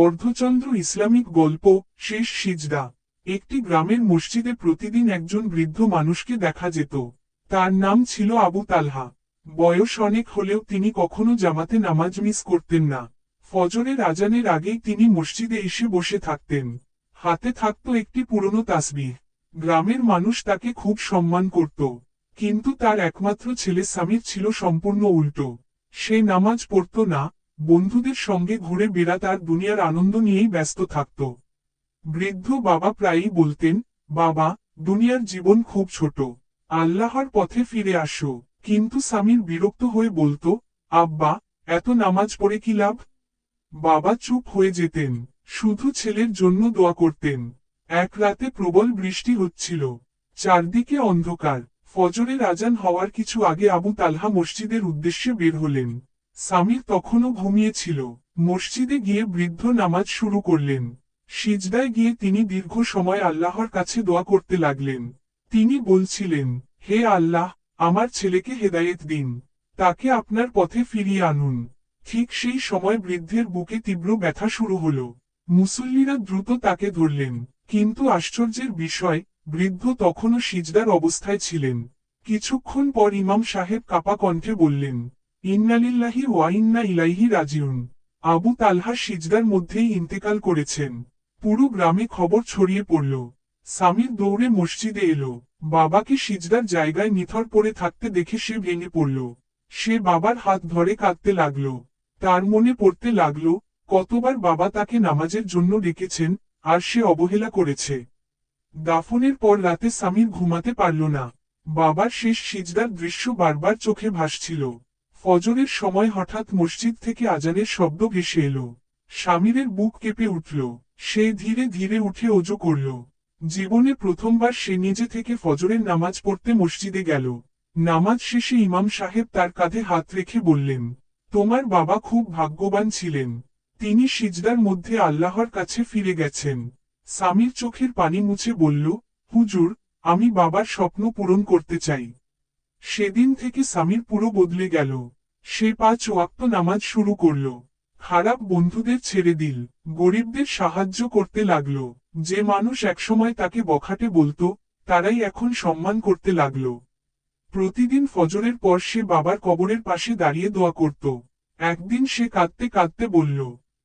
অর্ধচন্দ্র Islamic গল্প শেষ সিজদা। একটি গ্রামের মসজিদে প্রতিদিন একজন বৃদ্ধ মানুষকে দেখা যেত। তার নাম ছিল আবু তালহা। বয়স অনেক হলেও তিনি কখনো জামাতে নামাজ মিস করতেন না। ফজরের আজানের আগেই তিনি মসজিদে এসে বসে থাকতেন। হাতে থাকত একটি পুরনো তাসবিহ। গ্রামের মানুষ তাকে খুব সম্মান করত। কিন্তু তার একমাত্র ছেলে সামির ছিল সম্পূর্ণ উল্টো। সে নামাজ পড়ত না, বন্ধুদের সঙ্গে ঘুরে বেড়াত আর দুনিয়ার আনন্দ নিয়েই ব্যস্ত থাকত। বৃদ্ধ বাবা প্রায়ই বলতেন, বাবা, দুনিয়ার জীবন খুব ছোট, আল্লাহর পথে ফিরে আসো। কিন্তু সামির বিরক্ত হয়ে বলতো, আব্বা, এত নামাজ পড়ে কি লাভ? বাবা চুপ হয়ে যেতেন, শুধু ছেলের জন্য দোয়া করতেন। এক রাতে প্রবল বৃষ্টি হচ্ছিল, চারদিকে অন্ধকার। ফজরের আজান হওয়ার কিছু আগে আবু তালহা মসজিদের উদ্দেশ্যে বের হলেন। সামির তখনও ঘুমিয়েছিল। মসজিদে গিয়ে বৃদ্ধ নামাজ শুরু করলেন। সিজদায় গিয়ে তিনি দীর্ঘ সময় আল্লাহর কাছে দোয়া করতে লাগলেন। তিনি বলছিলেন, হে আল্লাহ, আমার ছেলেকে হেদায়েত দিন, তাকে আপনার পথে ফিরিয়ে আনুন। ঠিক সেই সময় বৃদ্ধের বুকে তীব্র ব্যথা শুরু হলো। মুসল্লিরা দ্রুত তাকে ধরলেন, কিন্তু আশ্চর্যের বিষয়, বৃদ্ধ তখনও সিজদার অবস্থায় ছিলেন। কিছুক্ষণ পর ইমাম সাহেব কাপা কণ্ঠে বললেন, ইন্নালিল্লাহি ওয়া ইন্না ইলাইহি রাজিউন। আবু তালহা সিজদার মধ্যেই ইন্তেকাল করেছেন। পুরো গ্রামে খবর ছড়িয়ে পড়ল। সামির দৌড়ে মসজিদে এলো। বাবাকে সিজদার জায়গায় নিথর পড়ে থাকতে দেখে সে ভেঙে পড়ল। সে বাবার হাত ধরে কাঁদতে লাগলো। তার মনে পড়তে লাগলো, কতবার বাবা তাকে নামাজের জন্য ডেকেছেন, আর সে অবহেলা করেছে। দাফনের পর রাতে সামির ঘুমাতে পারল না। বাবার শেষ সিজদার দৃশ্য বারবার চোখে ভাসছিল। ফজরের সময় হঠাৎ মসজিদ থেকে আজানের শব্দ ভেসে এলো। সামিরের বুক কেঁপে উঠল। সে ধীরে ধীরে উঠে ওযু করল। জীবনে প্রথমবার সে নিজে থেকে ফজরের নামাজ পড়তে মসজিদে গেল। নামাজ শেষে ইমাম সাহেব তার কাঁধে হাত রেখে বললেন, তোমার বাবা খুব ভাগ্যবান ছিলেন। তিনি সিজদার মধ্যে আল্লাহর কাছে ফিরে গেছেন। সামির চোখের পানি মুছে বলল, হুজুর, আমি বাবার স্বপ্ন পূরণ করতে চাই। সেদিন থেকে সামির পুরো বদলে গেল। সে 5 ওয়াক্ত নামাজ শুরু করল। খারাপ বন্ধুদের ছেড়ে দিল। গরিবদের সাহায্য করতে লাগলো। যে মানুষ একসময় তাকে বখাটে বলতো, তারাই এখন সম্মান করতে লাগলো। প্রতিদিন ফজরের পর সে বাবার কবরের পাশে দাঁড়িয়ে দোয়া করত। একদিন সে কাঁদতে কাঁদতে বলল,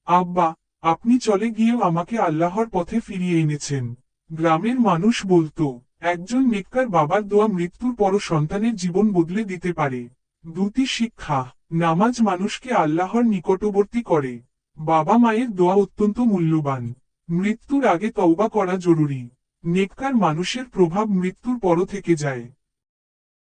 আব্বা, আপনি চলে গিয়েও আমাকে আল্লাহর পথে ফিরিয়ে এনেছেন। গ্রামের মানুষ বলতো, একজন নেককার বাবার দোয়া মৃত্যুর পরও সন্তানের জীবন বদলে দিতে পারে। দুটি শিক্ষা, নামাজ মানুষকে আল্লাহর নিকটবর্তী করে। বাবা মায়ের দোয়া অত্যন্ত মূল্যবান। মৃত্যুর আগে তওবা করা জরুরি। নেককার মানুষের প্রভাব মৃত্যুর পরও থেকে যায়।